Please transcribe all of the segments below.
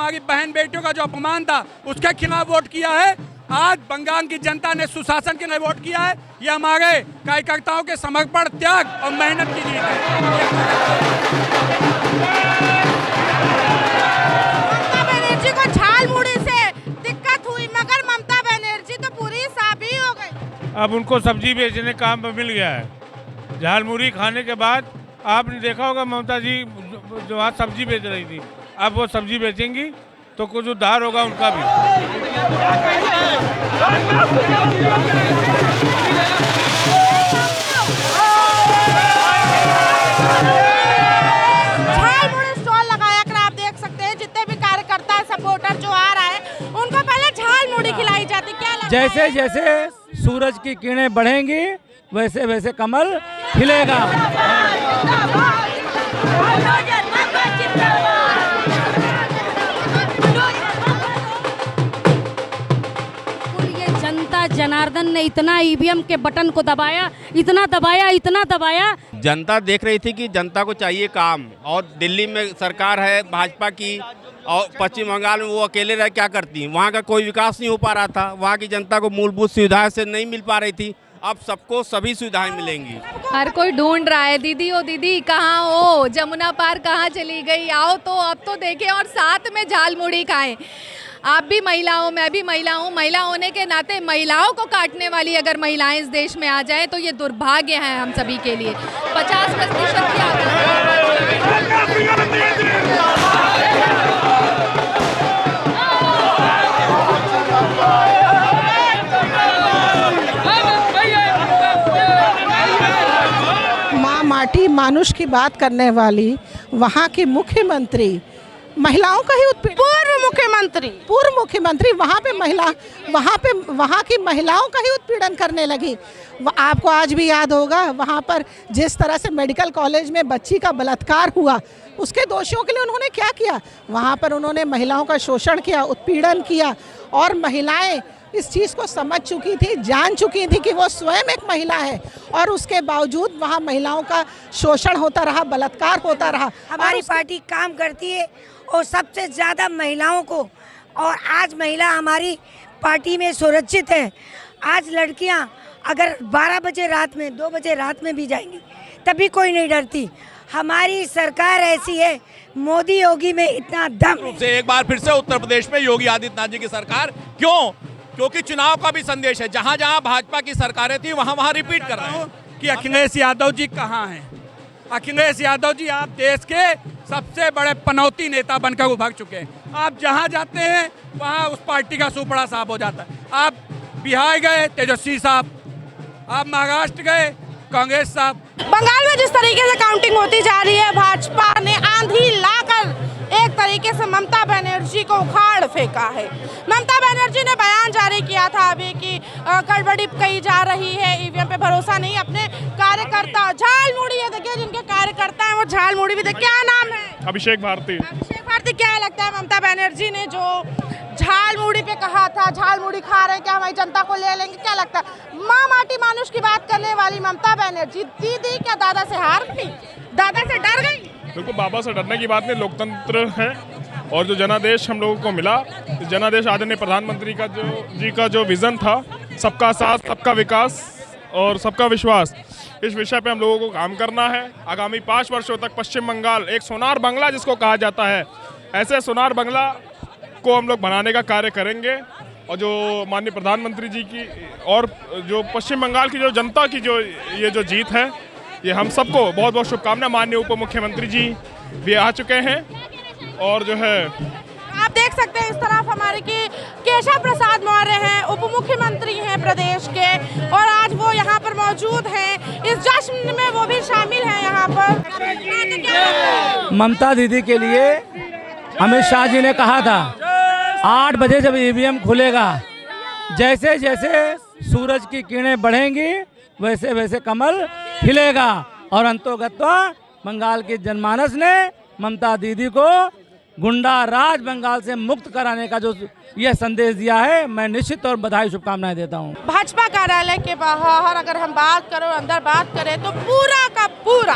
हमारी बहन बेटियों का जो अपमान था उसके खिलाफ वोट किया है। आज बंगाल की जनता ने सुशासन के लिए वोट किया है। ये हमारे कार्यकर्ताओं के समर्पण, त्याग और मेहनत की जीत है। ममता बनर्जी को झालमुड़ी से दिक्कत हुई, मगर ममता बनर्जी तो पूरी साफ ही हो गई। अब उनको सब्जी बेचने का काम मिल गया है। झालमुड़ी खाने के बाद आपने देखा होगा ममता जी जो आज सब्जी बेच रही थी, अब वो सब्जी बेचेंगी तो कुछ उद्धार होगा उनका भी। झालमुड़ी स्टॉल लगाया कर आप देख सकते हैं, जितने भी कार्यकर्ता सपोर्टर जो आ रहा है उनको पहले झालमुड़ी खिलाई जाती। क्या लगता है? जैसे जैसे सूरज की किरणें बढ़ेंगी वैसे वैसे कमल खिलेगा। जनता जनार्दन ने इतना ईवीएम के बटन को दबाया, इतना दबाया। जनता देख रही थी कि जनता को चाहिए काम, और दिल्ली में सरकार है भाजपा की और पश्चिम बंगाल में वो अकेले रह क्या करती, वहाँ का कोई विकास नहीं हो पा रहा था, वहाँ की जनता को मूलभूत सुविधाएं से नहीं मिल पा रही थी। अब सबको सभी सुविधाएं मिलेंगी। हर कोई ढूंढ रहा है, दीदी ओ दीदी कहाँ हो, जमुना पार कहाँ चली गई, आओ तो अब तो देखें और साथ में झालमुड़ी खाएं। आप भी महिला हो, मैं भी महिला हूँ, महिला होने के नाते महिलाओं को काटने वाली अगर महिलाएं इस देश में आ जाए तो ये दुर्भाग्य है हम सभी के लिए। 50% की माँ माटी मानुष की बात करने वाली वहाँ की मुख्यमंत्री महिलाओं का ही उत्पीड़न, पूर्व मुख्यमंत्री वहाँ की महिलाओं का ही उत्पीड़न करने लगी। आपको आज भी याद होगा वहाँ पर जिस तरह से मेडिकल कॉलेज में बच्ची का बलात्कार हुआ, उसके दोषियों के लिए उन्होंने क्या किया? वहाँ पर उन्होंने महिलाओं का शोषण किया, उत्पीड़न किया, और महिलाएं इस चीज़ को समझ चुकी थी, जान चुकी थी कि वो स्वयं एक महिला है, और उसके बावजूद वहाँ महिलाओं का शोषण होता रहा, बलात्कार होता रहा। हमारी पार्टी काम करती है और सबसे ज़्यादा महिलाओं को, और आज महिला हमारी पार्टी में सुरक्षित है। आज लड़कियां अगर 12 बजे रात में, 2 बजे रात में भी जाएंगी तभी कोई नहीं डरती। हमारी सरकार ऐसी है, मोदी योगी में इतना दम से एक बार फिर से उत्तर प्रदेश में योगी आदित्यनाथ जी की सरकार। क्यों? क्योंकि चुनाव का भी संदेश है, जहां जहां भाजपा की सरकारें थी वहां वहां रिपीट कर रहे हैं कि अखिलेश यादव जी कहाँ हैं। अखिलेश यादव जी आप देश के सबसे बड़े पनौती नेता बनकर उभर चुके हैं। आप जहां जाते हैं वहां उस पार्टी का सुपड़ा साफ हो जाता है। आप बिहार गए तेजस्वी साहब, आप महाराष्ट्र गए कांग्रेस साहब। बंगाल में जिस तरीके से काउंटिंग होती जा रही है, भाजपा ने आंधी लाकर एक तरीके से ममता बनर्जी को उखाड़ फेंका है। ममता बनर्जी ने बयान जारी किया था अभी कि गड़बड़ी कही जा रही है, ईवीएम पे भरोसा नहीं। अपने कार्यकर्ता झालमुड़ी है, देखिए जिनके कार्यकर्ता हैं वो झालमुड़ी भी, देखिए क्या नाम है? अभिषेक भारती। क्या लगता है ममता बनर्जी ने जो झालमुड़ी पे कहा था, झालमुड़ी खा रहे हैं, क्या हमारी जनता को ले लेंगे? क्या लगता है माँ माटी मानुष की बात करने वाली ममता बनर्जी दीदी क्या दादा से हार गई, दादा से डर गई? बिल्कुल, बाबा से डरने की बात नहीं, लोकतंत्र है और जो जनादेश हम लोगों को मिला, जनादेश आदरणीय प्रधानमंत्री का जो विजन था, सबका साथ, सबका विकास और सबका विश्वास, इस विषय पे हम लोगों को काम करना है। आगामी 5 वर्षों तक पश्चिम बंगाल एक सोनार बंगला जिसको कहा जाता है, ऐसे सोनार बंगला को हम लोग बनाने का कार्य करेंगे। और जो माननीय प्रधानमंत्री जी की और जो पश्चिम बंगाल की जो जनता की ये जो जीत है, ये हम सबको बहुत बहुत शुभकामनाएं। माननीय उप मुख्यमंत्री जी भी आ चुके हैं और जो है आप देख सकते हैं इस तरफ हमारे की केशव प्रसाद मौर्य हैं, उप मुख्यमंत्री हैं प्रदेश के, और आज वो यहाँ पर मौजूद हैं। इस जश्न में वो भी शामिल हैं यहाँ पर। ममता दीदी के लिए अमित शाह जी ने कहा था 8 बजे जब ईवीएम खुलेगा, जैसे जैसे सूरज की किरणें बढ़ेंगी वैसे वैसे कमल खिलेगा। और अंतोगत्वा बंगाल के जनमानस ने ममता दीदी को गुंडा राज बंगाल से मुक्त कराने का जो यह संदेश दिया है, मैं निश्चित और बधाई शुभकामनाएं देता हूं। भाजपा कार्यालय के बाहर अगर हम बात करें, अंदर बात करें, तो पूरा का पूरा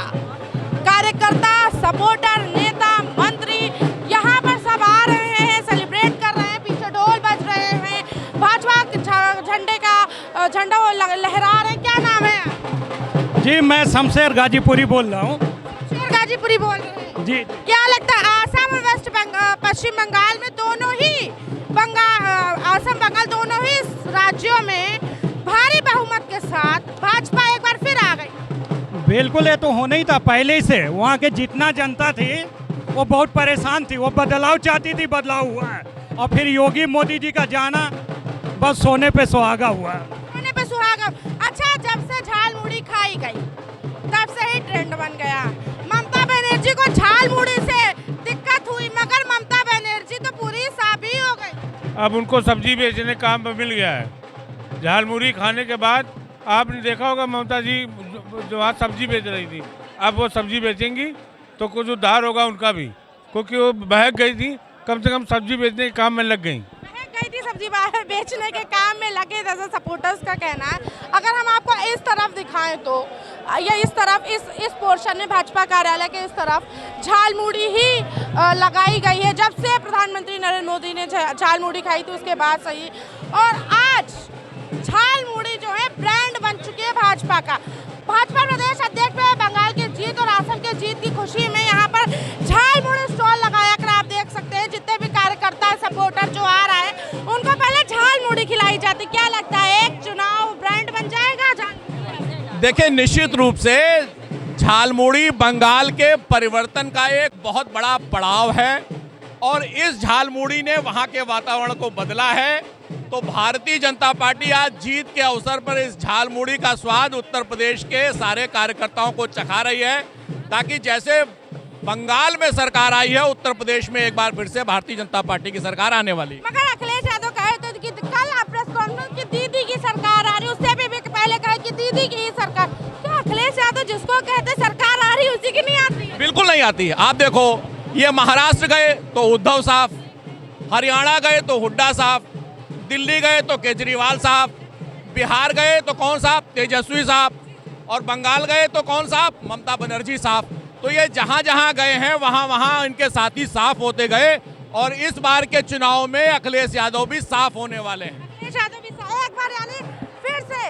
कार्यकर्ता, सपोर्टर, नेता, मंत्री यहाँ पर सब आ रहे हैं, झंडा वो लहरा रहे हैं, क्या नाम है? जी मैं शमशेर गाजीपुरी बोल रहा हूँ। शमशेर गाजीपुरी बोल रहे हैं जी। क्या लगता है आसाम और वेस्ट बंगाल, पश्चिम बंगाल में दोनों ही आसाम बंगाल दोनों ही राज्यों में भारी बहुमत के साथ भाजपा एक बार फिर आ गई? बिल्कुल, ये तो होना ही था पहले ही से। वहाँ के जितना जनता थी वो बहुत परेशान थी, वो बदलाव चाहती थी, बदलाव हुआ है। और फिर योगी मोदी जी का जाना बस सोने पे सुहागा हुआ है। सोने पे सुहागा। अच्छा, जब से झाल मुड़ी खाई गई तब से ही ट्रेंड बन गया। ममता बनर्जी को झाल मुड़ी से दिक्कत हुई, मगर ममता बनर्जी तो पूरी साफ ही हो गई। अब उनको सब्जी बेचने का काम मिल गया है। झाल मुड़ी खाने के बाद आपने देखा होगा ममता जी जो आज सब्जी बेच रही थी, अब वो सब्जी बेचेंगी तो कुछ उद्धार होगा उनका भी, क्योंकि वो बहक गई थी, कम से कम सब्जी बेचने के काम में लग गई। सब्जी बेचने के काम में लगे, जैसे सपोर्टर्स का कहना है। अगर हम आपको इस तरफ दिखाएं तो या इस तरफ इस पोर्शन में भाजपा कार्यालय के इस तरफ झालमुड़ी ही लगाई गई है। जब से प्रधानमंत्री नरेंद्र मोदी ने झालमुड़ी खाई थी उसके बाद से ही, और आज झालमुड़ी जो है ब्रांड बन चुकी है भाजपा का। भाजपा प्रदेश अध्यक्ष में बंगाल की जीत और असम की जीत की खुशी में यहाँ पर झालमुड़ी स्टॉल लगाया कर आप देख सकते हैं। जितने भी कार्यकर्ता सपोर्टर जो आ रहा है उनको पहले झालमुड़ी खिलाई जाती। क्या लगता है एक चुनाव ब्रांड बन जाएगा झालमुड़ी? देखिए, निश्चित रूप से झालमुड़ी बंगाल के परिवर्तन का एक बहुत बड़ा पड़ाव है और इस झालमुड़ी ने वहाँ के वातावरण को बदला है। तो भारतीय जनता पार्टी आज जीत के अवसर पर इस झालमुड़ी का स्वाद उत्तर प्रदेश के सारे कार्यकर्ताओं को चखा रही है, ताकि जैसे बंगाल में सरकार आई है उत्तर प्रदेश में एक बार फिर से भारतीय जनता पार्टी की सरकार आने वाली। मगर अखिलेश यादव कहे थे कि कल प्रेस कॉन्फ्रेंस की दीदी की सरकार आ रही, उससे भी पहले कहे कि दीदी की ही सरकार। क्या अखिलेश यादव जिसको कहते सरकार आ रही उसी की नहीं आती? बिल्कुल नहीं आती। आप देखो, ये महाराष्ट्र गए तो उद्धव साहब, हरियाणा गए तो हुड्डा साहब, दिल्ली गए तो केजरीवाल साहब, बिहार गए तो कौन साहब? तेजस्वी साहब, और बंगाल गए तो कौन साहब? ममता बनर्जी साहब। तो ये जहां जहां गए हैं वहां वहां इनके साथी साफ होते गए और इस बार के चुनाव में अखिलेश यादव भी साफ होने वाले हैं। अखिलेश यादव भी एक बार यानी फिर से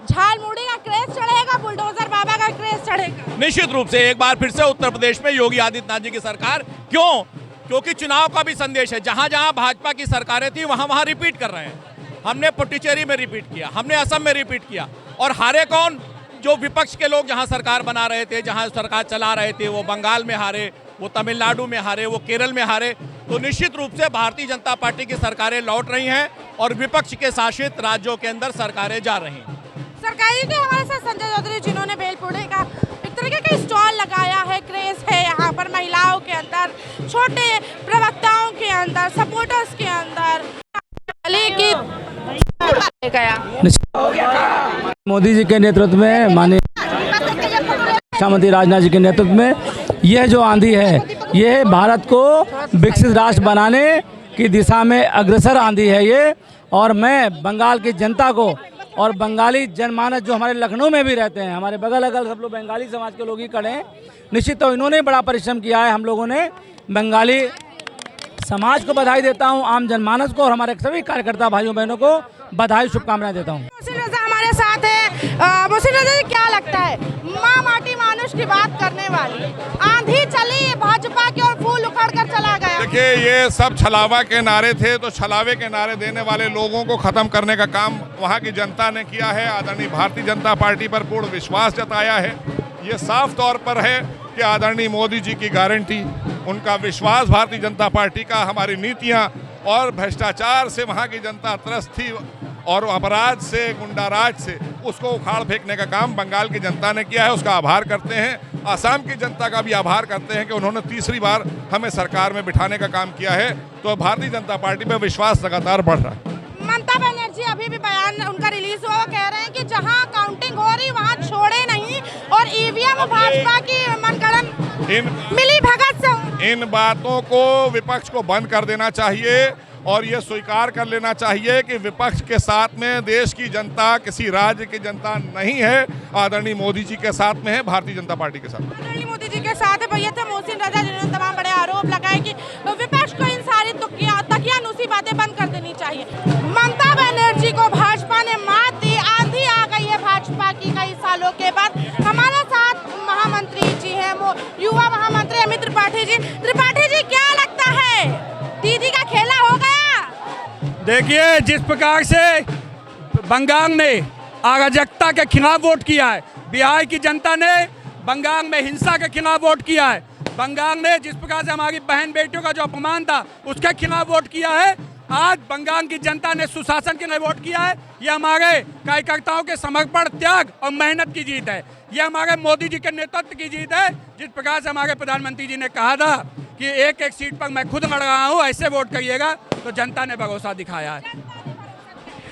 झालमुड़ी का क्रेज चढ़ेगा, बुलडोजर बाबा का क्रेज चढ़ेगा। निश्चित रूप से एक बार फिर से उत्तर प्रदेश में योगी आदित्यनाथ जी की सरकार। क्यों? क्योंकि चुनाव का भी संदेश है। जहां जहां भाजपा की सरकारें थी वहां वहां रिपीट कर रहे हैं। हमने पुडुचेरी में रिपीट किया, हमने असम में रिपीट किया, और हारे कौन? जो विपक्ष के लोग जहां सरकार बना रहे थे, जहां सरकार चला रहे थे, वो बंगाल में हारे, वो तमिलनाडु में हारे, वो केरल में हारे। तो निश्चित रूप से भारतीय जनता पार्टी की सरकारें लौट रही हैं और विपक्ष के शासित राज्यों के अंदर सरकारें जा रही हैं। सरकारी के हमारे साथ संजय चौधरी, जिन्होंने बेलपुड़े का एक तरीके का स्टॉल लगाया है, क्रेज है यहाँ पर महिलाओं के अंदर, छोटे प्रवक्ताओं के अंदर, सपोर्टर्स के अंदर। मोदी जी के नेतृत्व में, माननीय रक्षा मंत्री राजनाथ जी के नेतृत्व में यह जो आंधी है, ये भारत को विकसित राष्ट्र बनाने की दिशा में अग्रसर आंधी है ये। और मैं बंगाल की जनता को और बंगाली जनमानस जो हमारे लखनऊ में भी रहते हैं, हमारे बगल अगल सब लोग बंगाली समाज के लोग ही खड़े हैं। निश्चित तो इन्होंने बड़ा परिश्रम किया है, हम लोगों ने बंगाली समाज को बधाई देता हूं, आम जनमानस को और हमारे सभी कार्यकर्ता भाइयों बहनों को बधाई शुभकामनाएं देता हूं। मोहसिन रजा हमारे साथ है। मोहसिन रजा जी, क्या लगता है माँ माटी मानुष की बात करने वाली आंधी चली भाजपा की और फूल उखड़ कर चला गया? देखिए, ये सब छलावा के नारे थे, तो छलावे के नारे देने वाले लोगों को खत्म करने का काम वहाँ की जनता ने किया है। आदरणीय भारतीय जनता पार्टी पर पूर्ण विश्वास जताया है। ये साफ तौर पर है कि आदरणीय मोदी जी की गारंटी, उनका विश्वास भारतीय जनता पार्टी का, हमारी नीतियां और भ्रष्टाचार से वहाँ की जनता त्रस्त थी और अपराध से, गुंडाराज से, उसको उखाड़ फेंकने का काम बंगाल की जनता ने किया है। उसका आभार करते हैं। असम की जनता का भी आभार करते हैं कि उन्होंने तीसरी बार हमें सरकार में बिठाने का काम किया है। तो भारतीय जनता पार्टी पर विश्वास लगातार बढ़ रहा है। ममता बनर्जी अभी भी बयान उनका रिलीज हुआ, कह रहे हैं कि जहां काउंटिंग हो रही वहां छोड़े नहीं और ईवीएम भाजपा की मनगढ़ंत मिली भगत से। इन बातों को विपक्ष को बंद कर देना चाहिए और ये स्वीकार कर लेना चाहिए कि विपक्ष के साथ में देश की जनता, किसी राज्य की जनता नहीं है, आदरणीय मोदी जी के साथ में है, भारतीय जनता पार्टी के साथ। आदरणीय मोदी जी के साथ है। भैया थे मोहसिन रजा, जिन्होंने तमाम बड़े आरोप लगाए कि विपक्ष को इन सारी तकियानुसी बातें बंद कर देनी चाहिए। ममता बनर्जी को भाजपा ने मात दी। सालों के बाद हमारे साथ महामंत्री जी हैं, वो युवा महामंत्री अमित त्रिपाठी जी। त्रिपाठी जी, क्या लगता है दीदी का खेला हो गया? देखिए, जिस प्रकार से बंगाल ने अराजकता के खिलाफ वोट किया है, बिहार की जनता ने बंगाल में हिंसा के खिलाफ वोट किया है, बंगाल ने जिस प्रकार से हमारी बहन बेटियों का जो अपमान था उसके खिलाफ वोट किया है, आज बंगाल की जनता ने सुशासन के लिए वोट किया है। ये हमारे कार्यकर्ताओं के समर्पण, त्याग और मेहनत की जीत है। ये हमारे मोदी जी के नेतृत्व की जीत है। जिस प्रकार से हमारे प्रधानमंत्री जी ने कहा था कि एक एक सीट पर मैं खुद लड़ रहा हूँ, ऐसे वोट करिएगा, तो जनता ने भरोसा दिखाया है।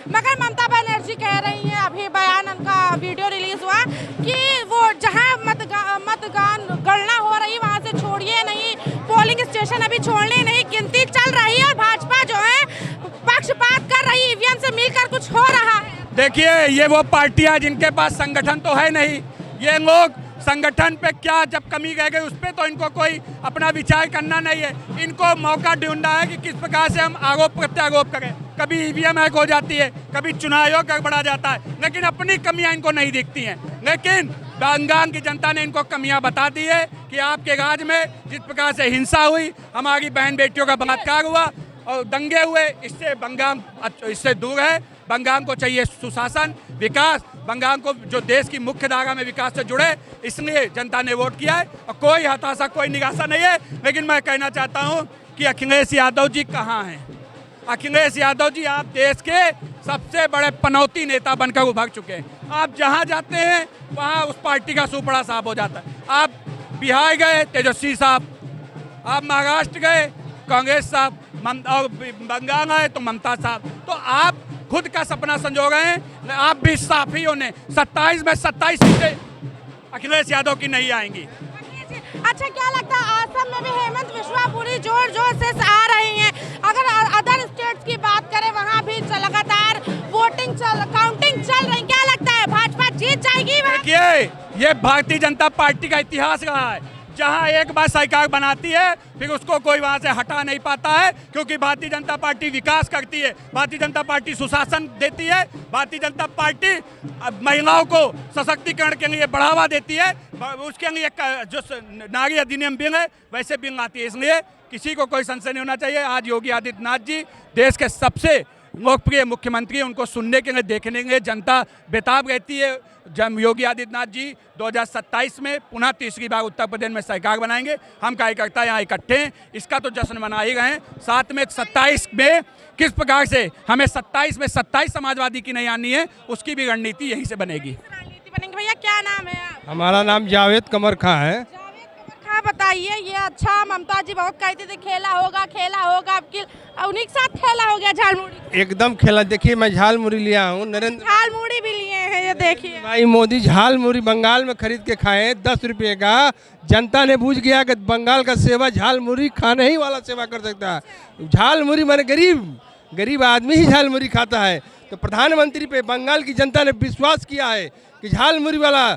मगर ममता बनर्जी कह रही हैं, अभी बयान उनका वीडियो रिलीज हुआ कि वो जहां मतदान गणना हो रही वहां से छोड़िए नहीं, पोलिंग स्टेशन अभी छोड़ने नहीं, गिनती चल रही है और भाजपा जो है पक्षपात कर रही, ईवीएम से मिलकर कुछ हो रहा है। देखिए, ये वो पार्टियां जिनके पास संगठन तो है नहीं, ये लोग संगठन पे क्या जब कमी रह गई उस पर तो इनको कोई अपना विचार करना नहीं है। इनको मौका ढूंढना है कि किस प्रकार से हम आरोप प्रत्यारोप करें। कभी ईवीएम हैक हो जाती है, कभी चुनाव आयोग गड़बड़ा जाता है, लेकिन अपनी कमियां इनको नहीं दिखती हैं। लेकिन बंगाल की जनता ने इनको कमियां बता दी है कि आपके राज में जिस प्रकार से हिंसा हुई, हमारी बहन बेटियों का बलात्कार हुआ और दंगे हुए, इससे बंगाल इससे दूर है। बंगाल को चाहिए सुशासन, विकास, बंगाल को जो देश की मुख्य धारा में विकास से जुड़े, इसलिए जनता ने वोट किया है और कोई हताशा, कोई निराशा नहीं है। लेकिन मैं कहना चाहता हूं कि अखिलेश यादव जी कहाँ हैं? अखिलेश यादव जी, आप देश के सबसे बड़े पनौती नेता बनकर उभर चुके हैं। आप जहां जाते हैं वहां उस पार्टी का सुपड़ा साफ हो जाता है। आप बिहार गए तेजस्वी साहब, आप महाराष्ट्र गए कांग्रेस साहब, और बंगाल आए तो ममता साहब। तो आप खुद का सपना संजो गए हैं। आप भी साफियों ने 27 में 27 सीटें अखिलेश यादव की नहीं आएंगी। अच्छा, क्या लगता है असम में भी हेमंत बिस्वा पूरी जोर जोर से आ रही हैं? अगर अदर स्टेट्स की बात करें वहाँ भी लगातार काउंटिंग चल रही, क्या लगता है भाजपा जीत जाएगी? देखिए, ये भारतीय जनता पार्टी का इतिहास रहा है, जहां एक बार सरकार बनाती है फिर उसको कोई वहां से हटा नहीं पाता है, क्योंकि भारतीय जनता पार्टी विकास करती है, भारतीय जनता पार्टी सुशासन देती है, भारतीय जनता पार्टी महिलाओं को सशक्तिकरण के लिए बढ़ावा देती है, उसके लिए जो नारी अधिनियम बिल है वैसे बिल आती है। इसलिए किसी को कोई संशय नहीं होना चाहिए। आज योगी आदित्यनाथ जी देश के सबसे लोकप्रिय मुख्यमंत्री, उनको सुनने के लिए, देखने के लिए जनता बेताब रहती है। जब योगी आदित्यनाथ जी 2027 में पुनः तीसरी बार उत्तर प्रदेश में सरकार बनाएंगे, हम कार्यकर्ता यहाँ इकट्ठे हैं, इसका तो जश्न मना ही रहे हैं। साथ में 27 में किस प्रकार से हमें 27 में 27 समाजवादी की नहीं आनी है, उसकी भी रणनीति यहीं से बनेगी। भैया, क्या नाम है आप? हमारा नाम जावेद कमर खां है। बताइए, ये अच्छा ममता जी बहुत कहती थी खेला होगा, आपकी उन्हीं के साथ खेला हो गया झालमुड़ी? एकदम खेला। देखिए, मैं झालमुड़ी लिया हूँ, नरेंद्र झालमुड़ी भी लिए हैं, ये देखिए भाई। मोदी झालमुड़ी बंगाल में खरीद के खाए 10 रुपये का। जनता ने बूझ गया कि बंगाल का सेवा झालमुड़ी खाने ही वाला सेवा कर सकता है। झालमुड़ी माने गरीब आदमी ही झालमुड़ी खाता है। तो प्रधानमंत्री पे बंगाल की जनता ने विश्वास किया है कि झालमुड़ी वाला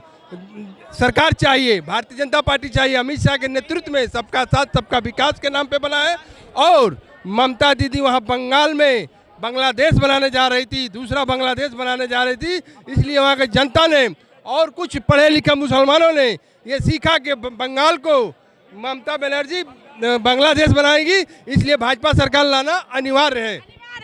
सरकार चाहिए, भारतीय जनता पार्टी चाहिए। अमित शाह के नेतृत्व में सबका साथ सबका विकास के नाम पे बना है। और ममता दीदी वहाँ बंगाल में बांग्लादेश बनाने जा रही थी, दूसरा बांग्लादेश बनाने जा रही थी, इसलिए वहाँ की जनता ने और कुछ पढ़े लिखे मुसलमानों ने ये सीखा कि बंगाल को ममता बनर्जी बांग्लादेश बनाएगी, इसलिए भाजपा सरकार लाना अनिवार्य है।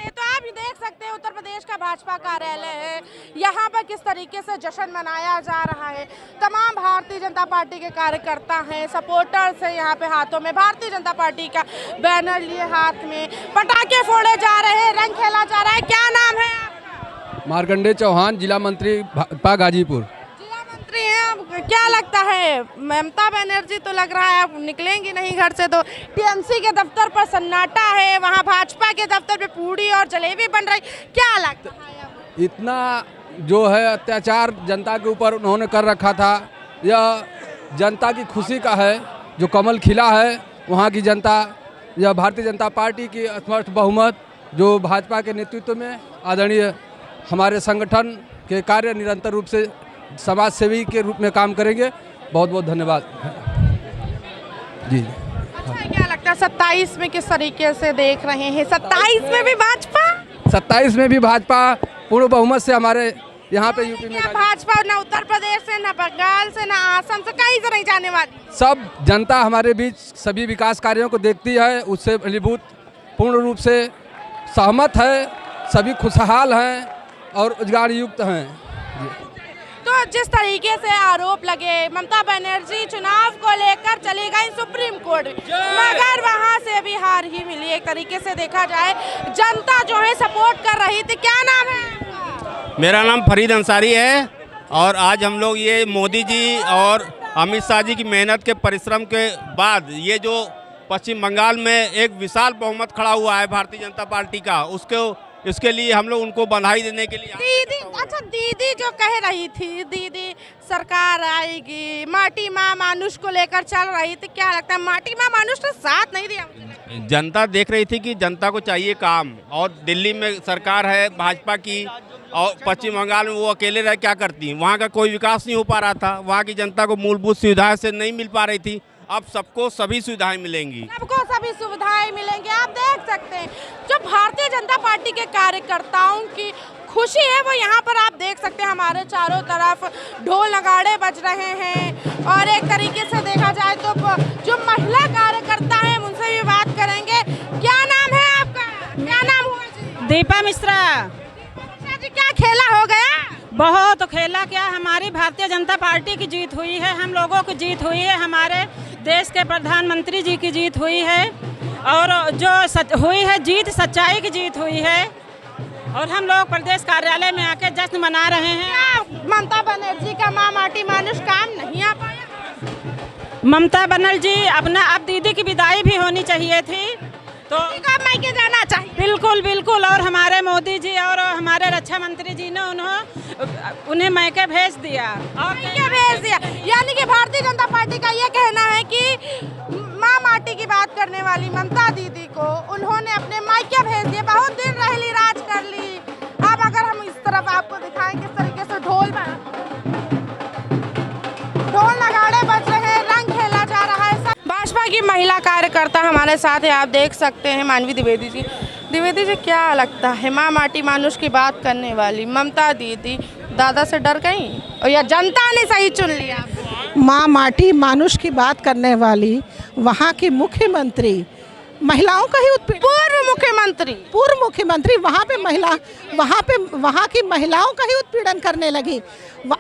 तो आप देख सकते हैं उत्तर प्रदेश का भाजपा कार्यालय है, यहाँ पर किस तरीके से जश्न मनाया जा रहा है। तमाम भारतीय जनता पार्टी के कार्यकर्ता हैं, सपोर्टर्स हैं, यहाँ पे हाथों में भारतीय जनता पार्टी का बैनर लिए, हाथ में पटाखे फोड़े जा रहे हैं, रंग खेला जा रहा है। क्या नाम है आपका? मार्कंडेय चौहान, जिला मंत्री भाजपा गाजीपुर। क्या लगता है ममता बनर्जी, तो लग रहा है आप निकलेंगी नहीं घर से, तो टीएमसी के दफ्तर पर सन्नाटा है, वहाँ भाजपा के दफ्तर पे पूड़ी और जलेबी बन रही, क्या लगता है? इतना जो है अत्याचार जनता के ऊपर उन्होंने कर रखा था, यह जनता की खुशी का है। जो कमल खिला है वहाँ की जनता, यह भारतीय जनता पार्टी की असमर्थ बहुमत, जो भाजपा के नेतृत्व में आदरणीय हमारे संगठन के कार्य निरंतर रूप से समाज सेवी के रूप में काम करेंगे। बहुत बहुत धन्यवाद जी। अच्छा, क्या लगता है 27 में किस तरीके से देख रहे हैं? 27 में भी भाजपा, 27 में भी भाजपा पूर्ण बहुमत से हमारे यहाँ पे यूपी में भाजपा न उत्तर प्रदेश से, न बंगाल से, न आसम से कहीं से नहीं जाने वाली। सब जनता हमारे बीच सभी विकास कार्यों को देखती है, उससे फलीभूत पूर्ण रूप से सहमत है, सभी खुशहाल हैं और रोजगार युक्त हैं। तो जिस तरीके से आरोप लगे, ममता बनर्जी चुनाव को लेकर चली गई सुप्रीम कोर्ट, मगर वहां से भी हार ही मिली। एक तरीके से देखा जाए जनता जो है सपोर्ट कर रही थी। क्या नाम है? मेरा नाम फरीद अंसारी है और आज हम लोग ये मोदी जी और अमित शाह जी की मेहनत के परिश्रम के बाद ये जो पश्चिम बंगाल में एक विशाल बहुमत खड़ा हुआ है भारतीय जनता पार्टी का, इसके लिए हम लोग उनको बधाई देने के लिए। दीदी, अच्छा दीदी जो कह रही थी, दीदी सरकार आएगी, माटी माँ मानुष को लेकर चल रही थी, क्या लगता है माटी माँ मानुष ने साथ नहीं दिया? जनता देख रही थी कि जनता को चाहिए काम, और दिल्ली में सरकार है भाजपा की और पश्चिम बंगाल में वो अकेले रह क्या करती, वहाँ का कोई विकास नहीं हो पा रहा था, वहाँ की जनता को मूलभूत सुविधाएं से नहीं मिल पा रही थी। अब सबको सभी सुविधाएं मिलेंगी, सबको सभी सुविधाएं मिलेंगी। आप देख सकते हैं जो भारतीय जनता पार्टी के कार्यकर्ताओं की खुशी है वो यहाँ पर आप देख सकते हैं। हमारे चारों तरफ ढोल नगाड़े बज रहे हैं और एक तरीके से देखा जाए तो जो महिला कार्यकर्ता हैं उनसे भी बात करेंगे। क्या नाम है आपका? क्या नाम हुआ जी? दीपा मिश्रा। जी क्या खेला हो गया? बहुत खेला क्या, हमारी भारतीय जनता पार्टी की जीत हुई है, हम लोगों की जीत हुई है, हमारे देश के प्रधानमंत्री जी की जीत हुई है और जो हुई है जीत सच्चाई की जीत हुई है और हम लोग प्रदेश कार्यालय में आके जश्न मना रहे हैं। ममता बनर्जी का माँ माटी मानुष काम नहीं आ पाया? ममता बनर्जी अब दीदी की विदाई भी होनी चाहिए थी, तो मायके जाना चाहिए। बिल्कुल बिल्कुल, और हमारे मोदी जी और हमारे रक्षा मंत्री जी ने उन्हें मायके भेज दिया और भेज दिया। यानी कि भारतीय जनता पार्टी का ये कहना है कि माँ माटी की बात करने वाली ममता दीदी को उन्होंने अपने मायके भेज दिए। बहुत दिन रहली राज कर ली। अब अगर हम इस तरफ आपको दिखाएं किस तरीके से ढोल नगाड़े बज रहे हैं, रंग खेला जा रहा है। भाजपा की महिला कार्यकर्ता हमारे साथ है, आप देख सकते हैं मानवी द्विवेदी जी। द्विवेदी जी क्या लगता है माँ माटी मानुष की बात करने वाली ममता दीदी दादा से डर गई और या जनता ने सही चुन लिया? माँ माटी मानुष की बात करने वाली वहाँ की मुख्यमंत्री महिलाओं का ही उत्पीड़न, पूर्व मुख्यमंत्री वहाँ की महिलाओं का ही उत्पीड़न करने लगी।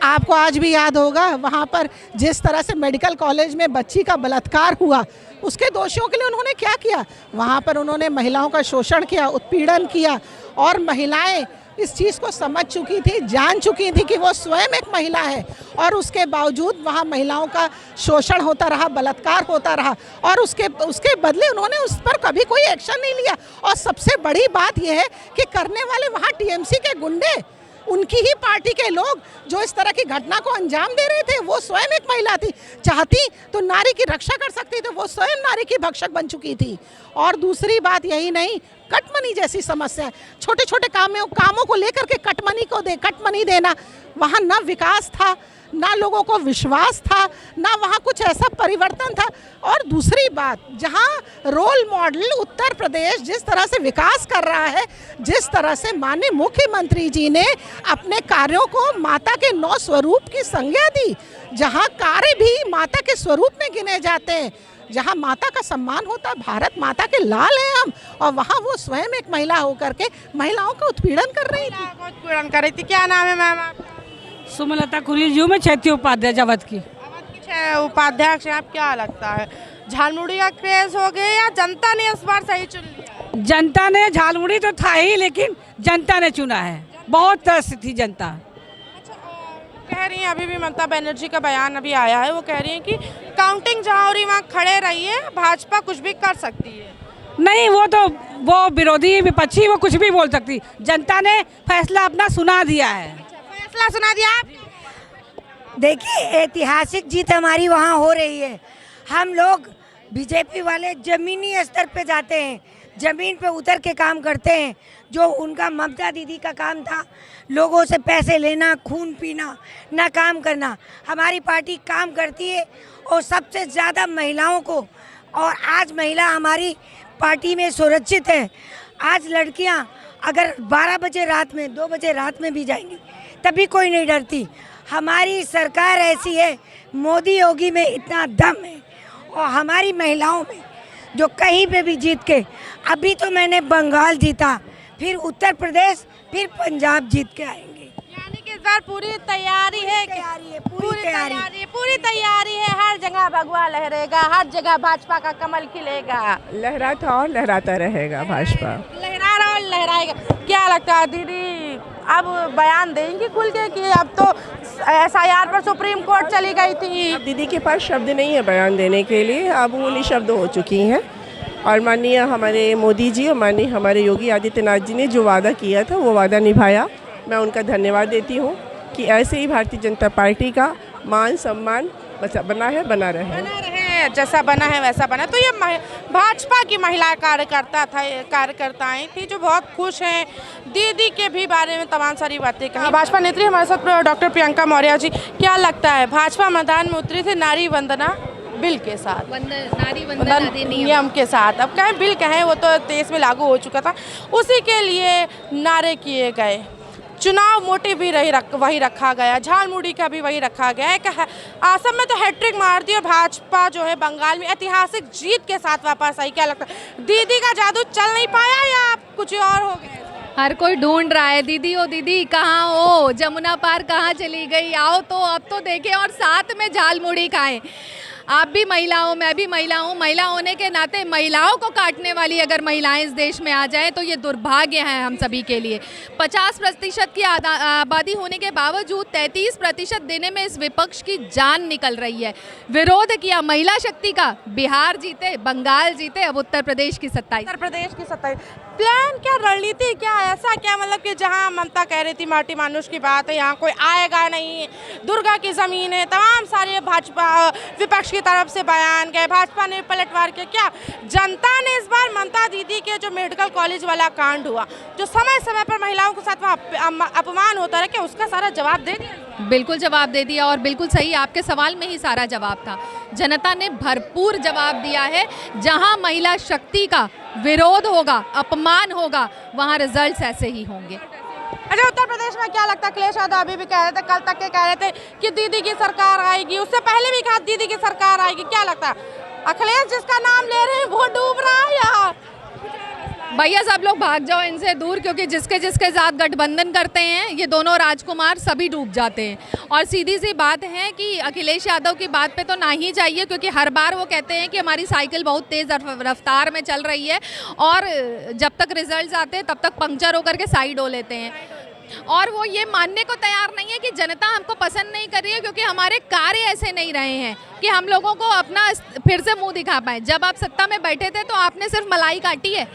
आपको आज भी याद होगा वहाँ पर जिस तरह से मेडिकल कॉलेज में बच्ची का बलात्कार हुआ, उसके दोषियों के लिए उन्होंने क्या किया? वहाँ पर उन्होंने महिलाओं का शोषण किया, उत्पीड़न किया और महिलाएं इस चीज़ को समझ चुकी थी, जान चुकी थी कि वो स्वयं एक महिला है और उसके बावजूद वहाँ महिलाओं का शोषण होता रहा, बलात्कार होता रहा और उसके बदले उन्होंने उस पर कभी कोई एक्शन नहीं लिया। और सबसे बड़ी बात यह है कि करने वाले वहाँ टीएमसी के गुंडे, उनकी ही पार्टी के लोग जो इस तरह की घटना को अंजाम दे रहे थे, वो स्वयं एक महिला थी, चाहती तो नारी की रक्षा कर सकती थी, वो स्वयं नारी की भक्षक बन चुकी थी। और दूसरी बात यही नहीं, कटमनी जैसी समस्या, छोटे छोटे कामों को लेकर के कटमनी देना, वहाँ ना विकास था, ना लोगों को विश्वास था, ना वहाँ कुछ ऐसा परिवर्तन था। और दूसरी बात, जहाँ रोल मॉडल उत्तर प्रदेश जिस तरह से विकास कर रहा है, जिस तरह से माननीय मुख्यमंत्री जी ने अपने कार्यों को माता के 9 स्वरूप की संज्ञा दी, जहाँ कार्य भी माता के स्वरूप में गिने जाते हैं, जहाँ माता का सम्मान होता, भारत माता के लाल हैं हम, और वहाँ वो स्वयं एक महिला होकर के महिलाओं का उत्पीड़न कर रही थी। क्या नाम है मैम आपका? सुमलता कुलीजू में क्षेत्रीय उपाध्यक्ष अवध की उपाध्यक्ष। आप क्या लगता है झालमुड़ी का क्रेज हो गया या जनता ने इस बार सही चुन लिया? जनता ने, झालमुड़ी तो था ही लेकिन जनता ने चुना है, बहुत तरस थी जनता। कह रही हैं, अभी भी ममता बनर्जी का बयान अभी आया है, वो कह रही हैं कि काउंटिंग जहाँ हो रही वहाँ खड़े रहिए, भाजपा कुछ भी कर सकती है। नहीं, वो विरोधी विपक्षी वो कुछ भी बोल सकती, जनता ने फैसला अपना सुना दिया है। फैसला सुना दिया आप? देखिए, ऐतिहासिक जीत हमारी वहाँ हो रही है। हम लोग बीजेपी वाले जमीनी स्तर पे जाते हैं, ज़मीन पे उतर के काम करते हैं। जो उनका ममता दीदी का काम था, लोगों से पैसे लेना, खून पीना, ना काम करना, हमारी पार्टी काम करती है और सबसे ज़्यादा महिलाओं को, और आज महिला हमारी पार्टी में सुरक्षित है। आज लड़कियां अगर 12 बजे रात में, 2 बजे रात में भी जाएंगी, तभी कोई नहीं डरती। हमारी सरकार ऐसी है, मोदी योगी में इतना दम है और हमारी महिलाओं में जो कहीं पे भी जीत के, अभी तो मैंने बंगाल जीता, फिर उत्तर प्रदेश, फिर पंजाब जीत के आएंगे। यानी कि इस बार पूरी तैयारी है, पूरी तैयारी है। हर जगह भगवा लहरेगा, हर जगह भाजपा का कमल खिलेगा। लहराता और लहराता रहेगा भाजपा, लहरा रहा और लहराएगा। क्या लगता है दीदी, अब बयान देंगी खुल के कि अब तो SIR पर सुप्रीम कोर्ट चली गई थी? दीदी के पास शब्द नहीं है बयान देने के लिए, अब वो निशब्द हो चुकी हैं। और माननीय हमारे मोदी जी और माननीय हमारे योगी आदित्यनाथ जी ने जो वादा किया था वो वादा निभाया। मैं उनका धन्यवाद देती हूँ कि ऐसे ही भारतीय जनता पार्टी का मान सम्मान बना है, बना रहे, जैसा बना है वैसा बना। तो ये भाजपा की महिला कार्यकर्ताएं थी जो बहुत खुश हैं। दीदी के भी बारे में तमाम सारी बातें कही। भाजपा नेत्री हमारे साथ डॉक्टर प्रियंका मौर्य जी, क्या लगता है भाजपा मैदान में उतरी थी नारी वंदना बिल के साथ, नारी वंदना नियम के साथ? अब कहें बिल कहें, वो तो देश में लागू हो चुका था, उसी के लिए नारे किए गए। चुनाव मोटिव भी वही रखा गया, झालमुड़ी का भी वही रखा गया। एक असम में तो हैट्रिक मार दी और भाजपा जो है बंगाल में ऐतिहासिक जीत के साथ वापस आई। क्या लगता है दीदी का जादू चल नहीं पाया या कुछ और हो गया? हर कोई ढूंढ रहा है दीदी ओ दीदी कहाँ हो, जमुना पार कहाँ चली गई, आओ तो अब तो देखें और साथ में झालमुड़ी खाएं। आप भी महिला हो, मैं भी महिला हूँ, महिला होने के नाते महिलाओं को काटने वाली अगर महिलाएं इस देश में आ जाएं तो ये दुर्भाग्य है हम सभी के लिए। 50% की आबादी होने के बावजूद 33% देने में इस विपक्ष की जान निकल रही है। विरोध किया महिला शक्ति का, बिहार जीते, बंगाल जीते, अब उत्तर प्रदेश की 27। प्लान क्या, रणनीति क्या, ऐसा क्या मतलब कि जहां ममता कह रही थी माटी मानुष की बात है, यहाँ कोई आएगा नहीं, दुर्गा की ज़मीन है, तमाम सारे भाजपा विपक्ष की तरफ से बयान गए, भाजपा ने पलटवार किया। क्या जनता ने इस बार ममता दीदी के जो मेडिकल कॉलेज वाला कांड हुआ, जो समय समय पर महिलाओं के साथ वहाँ अपमान होता रहा, क्या उसका सारा जवाब दे दिया? बिल्कुल जवाब दे दिया और बिल्कुल सही, आपके सवाल में ही सारा जवाब था। जनता ने भरपूर जवाब दिया है। जहां महिला शक्ति का विरोध होगा, अपमान होगा, वहां रिजल्ट्स ऐसे ही होंगे। अच्छा, उत्तर प्रदेश में क्या लगता है? अखिलेश यादव अभी भी कह रहे थे, कल तक के कह रहे थे कि दीदी की सरकार आएगी, उससे पहले भी कहा दीदी की सरकार आएगी। क्या लगता है अखिलेश जिसका नाम ले रहे हैं वो डूब रहा है या? भैया सब लोग भाग जाओ इनसे दूर, क्योंकि जिसके जिसके साथ गठबंधन करते हैं ये दोनों राजकुमार सभी डूब जाते हैं। और सीधी सी बात है कि अखिलेश यादव की बात पे तो ना ही चाहिए, क्योंकि हर बार वो कहते हैं कि हमारी साइकिल बहुत तेज़ रफ्तार में चल रही है और जब तक रिजल्ट्स आते हैं तब तक पंक्चर होकर के साइड हो लेते हैं। और वो ये मानने को तैयार नहीं है कि जनता हमको पसंद नहीं कर रही है, क्योंकि हमारे कार्य ऐसे नहीं रहे हैं कि हम लोगों को अपना फिर से मुँह दिखा पाएँ। जब आप सत्ता में बैठे थे तो आपने सिर्फ मलाई काटी है,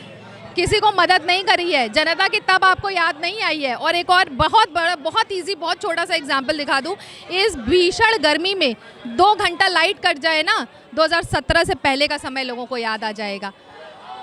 किसी को मदद नहीं करी है, जनता की तब आपको याद नहीं आई है। और एक और बहुत बड़ा, बहुत इजी, बहुत छोटा सा एग्जांपल दिखा दूं, इस भीषण गर्मी में 2 घंटा लाइट कट जाए ना, 2017 से पहले का समय लोगों को याद आ जाएगा।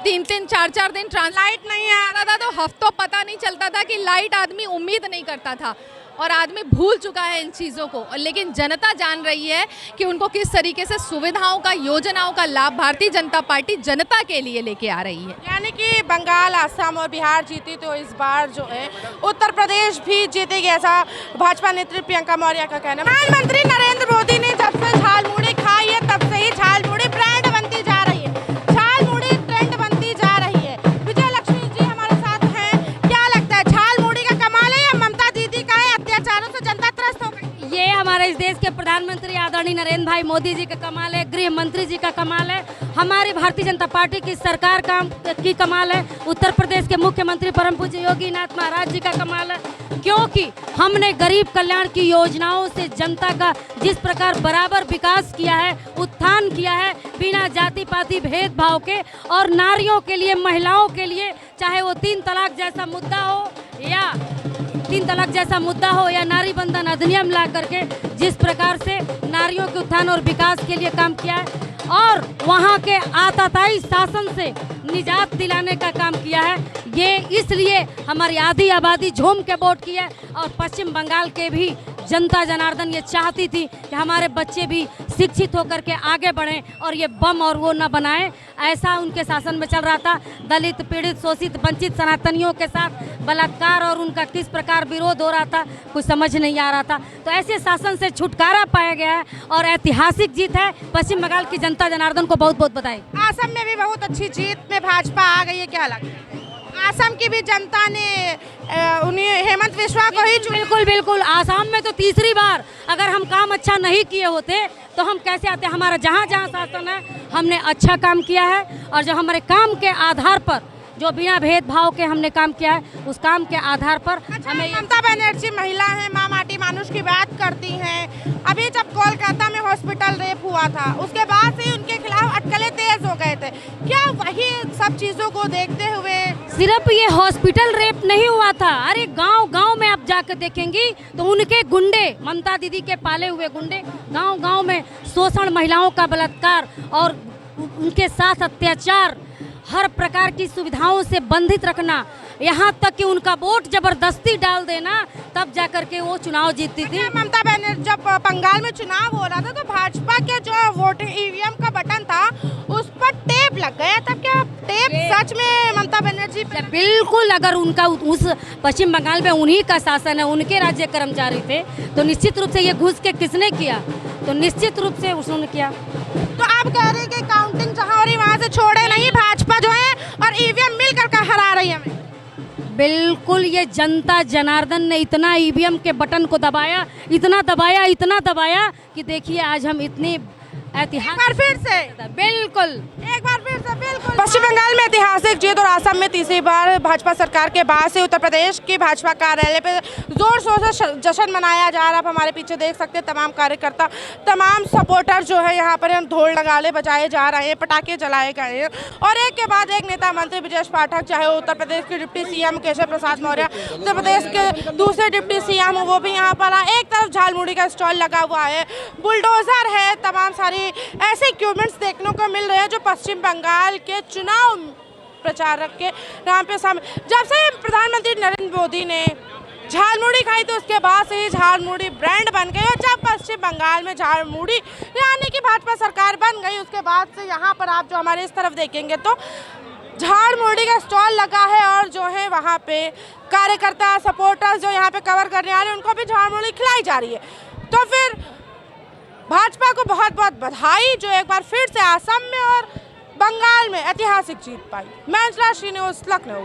3-3, 4-4 दिन लाइट नहीं आ रहा था तो हफ्तों पता नहीं चलता था कि लाइट, आदमी उम्मीद नहीं करता था और आदमी भूल चुका है इन चीज़ों को। लेकिन जनता जान रही है कि उनको किस तरीके से सुविधाओं का, योजनाओं का लाभ भारतीय जनता पार्टी जनता के लिए लेके आ रही है। यानी कि बंगाल, असम और बिहार जीती तो इस बार जो है उत्तर प्रदेश भी जीतेगी, ऐसा भाजपा नेत्री प्रियंका मौर्य का कहना। प्रधानमंत्री नरेंद्र मोदी ने जब से झालमुड़ी खाई है तब से ही झालमुड़ी ब्रांड बनती जा रही है, झालमुड़ी ट्रेंड बनती जा रही है। विजय लक्ष्मी जी हमारे साथ हैं, क्या लगता है झालमुड़ी का कमाल है या ममता दीदी का है, अत्याचारों से जनता त्रस्त हो गई? ये हमारे इस देश के प्रधानमंत्री आदरणीय नरेंद्र भाई मोदी जी का कमाल है, गृह मंत्री जी का कमाल है, हमारी भारतीय जनता पार्टी की सरकार की कमाल है, उत्तर प्रदेश के मुख्यमंत्री परम पूज्य योगी नाथ महाराज जी का कमाल है। क्योंकि हमने गरीब कल्याण की योजनाओं से जनता का जिस प्रकार बराबर विकास किया है, उत्थान किया है, बिना जाति पाति भेदभाव के, और नारियों के लिए, महिलाओं के लिए, चाहे वो 3 तलाक जैसा मुद्दा हो या नारी बंधन अधिनियम ला करके जिस प्रकार से नारियों के उत्थान और विकास के लिए काम किया है, और वहाँ के आताताई शासन से निजात दिलाने का काम किया है। ये इसलिए हमारी आधी आबादी झूम के वोट की है और पश्चिम बंगाल के भी जनता जनार्दन ये चाहती थी कि हमारे बच्चे भी शिक्षित होकर के आगे बढ़ें और ये बम और वो न बनाएं। ऐसा उनके शासन में चल रहा था। दलित, पीड़ित, शोषित, वंचित सनातनियों के साथ बलात्कार और उनका किस प्रकार विरोध हो रहा था, कुछ समझ नहीं आ रहा था। तो ऐसे शासन से छुटकारा पाया गया है और ऐतिहासिक जीत है। पश्चिम बंगाल की जनता जनार्दन को बहुत बहुत बधाई। असम में भी बहुत अच्छी जीत में भाजपा आ गई है, क्या लगता है? असम की भी जनता ने उन्हें हेमंत बिस्वा को ही बिल्कुल बिल्कुल। आसाम में तो तीसरी बार अगर हम काम अच्छा नहीं किए होते तो हम कैसे आते? हमारा जहाँ जहाँ शासन है हमने अच्छा काम किया है और जो हमारे काम के आधार पर, जो बिना भेदभाव के हमने काम किया है, उस काम के आधार पर हमें। ममता बनर्जी महिला है, माँ माटी मानुष की बात करती हैं। अभी जब कोलकाता में हॉस्पिटल रेप हुआ था उसके बाद से उनके खिलाफ अटकलें तेज हो गए थे। क्या वही सब चीज़ों को देखते हुए सिर्फ ये हॉस्पिटल रेप नहीं हुआ था? अरे गांव गांव में आप जाकर देखेंगी तो उनके गुंडे, ममता दीदी के पाले हुए गुंडे गांव गांव में शोषण, महिलाओं का बलात्कार और उनके साथ अत्याचार, हर प्रकार की सुविधाओं से बंधित रखना, यहाँ तक कि उनका वोट जबरदस्ती डाल देना, तब जाकर के वो चुनाव जीतती थी। ममता बनर्जी जब बंगाल में चुनाव हो रहा था तो भाजपा के जो वोटिंग ईवीएम का बटन था उस पर टेप लग गया था। क्या टेप सच में ममता बनर्जी? बिल्कुल। अगर उनका उस पश्चिम बंगाल में उन्हीं का शासन है, उनके राज्य कर्मचारी थे, तो निश्चित रूप से ये घुस के किसने किया? तो निश्चित रूप से उसने किया। तो आप कह रहे हैं कि काउंटिंग जहाँ हो रही वहाँ से छोड़े नहीं, भाजपा जो है और ईवीएम मिलकर हरा रही है हमें। बिल्कुल। ये जनता जनार्दन ने इतना ईवीएम के बटन को दबाया, इतना दबाया कि देखिए आज हम इतनी ऐतिहासिक फिर से बिल्कुल एक बार फिर से बिल्कुल पश्चिम बंगाल में ऐतिहासिक जीत और असम में तीसरी बार भाजपा सरकार के बाद से उत्तर प्रदेश की भाजपा कार्यालय पे जोर शोर से जश्न मनाया जा रहा है। आप हमारे पीछे देख सकते हैं तमाम कार्यकर्ता, तमाम सपोर्टर जो है यहाँ पर ढोल नगाड़े बजाए जा रहे हैं, पटाखे जलाए गए हैं और एक के बाद एक नेता मंत्री ब्रजेश पाठक, चाहे उत्तर प्रदेश के डिप्टी सीएम केशव प्रसाद मौर्य, उत्तर प्रदेश के दूसरे डिप्टी सीएम वो भी यहाँ पर आए। एक तरफ झालमुड़ी का स्टॉल लगा हुआ है, बुलडोजर है, तमाम सारी ऐसे इक्विपमेंट्स देखने को मिल रहे हैं जो पश्चिम बंगाल के चुनाव प्रचारक के नाम पे जब से प्रधानमंत्री नरेंद्र मोदी ने झालमुड़ी खाई तो उसके बाद से ही झालमुड़ी ब्रांड बन गई और जब पश्चिम बंगाल में झालमुड़ी यानी कि भाजपा सरकार बन गई उसके बाद से यहाँ पर आप जो हमारे इस तरफ देखेंगे तो झालमुड़ी का स्टॉल लगा है और जो है वहाँ पे कार्यकर्ता, सपोर्टर्स जो यहाँ पे कवर करने आ रहे हैं उनको भी झालमुड़ी खिलाई जा रही है। तो फिर भाजपा को बहुत बहुत बधाई जो एक बार फिर से असम में और बंगाल में ऐतिहासिक जीत पाई। मैं अंजला श्री न्यूज़, लखनऊ।